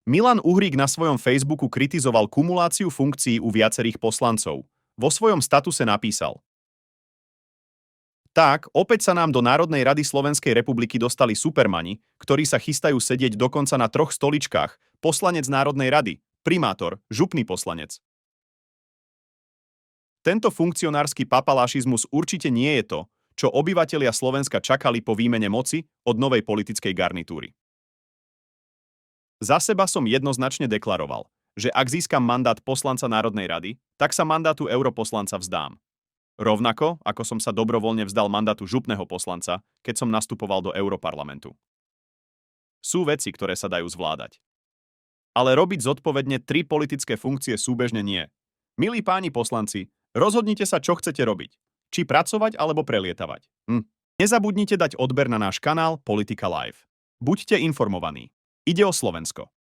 Milan Uhrík na svojom Facebooku kritizoval kumuláciu funkcií u viacerých poslancov. Vo svojom statuse napísal: Tak, opäť sa nám do Národnej rady Slovenskej republiky dostali supermani, ktorí sa chystajú sedieť dokonca na 3 stoličkách, poslanec Národnej rady, primátor, župný poslanec. Tento funkcionársky papalášizmus určite nie je to, čo obyvatelia Slovenska čakali po výmene moci od novej politickej garnitúry. Za seba som jednoznačne deklaroval, že ak získam mandát poslanca Národnej rady, tak sa mandátu europoslanca vzdám. Rovnako, ako som sa dobrovoľne vzdal mandátu župného poslanca, keď som nastupoval do Europarlamentu. Sú veci, ktoré sa dajú zvládať. Ale robiť zodpovedne 3 politické funkcie súbežne nie. Milí páni poslanci, rozhodnite sa, čo chcete robiť. Či pracovať, alebo prelietavať. Nezabudnite dať odber na náš kanál Politika Live. Buďte informovaní. Ide o Slovensko.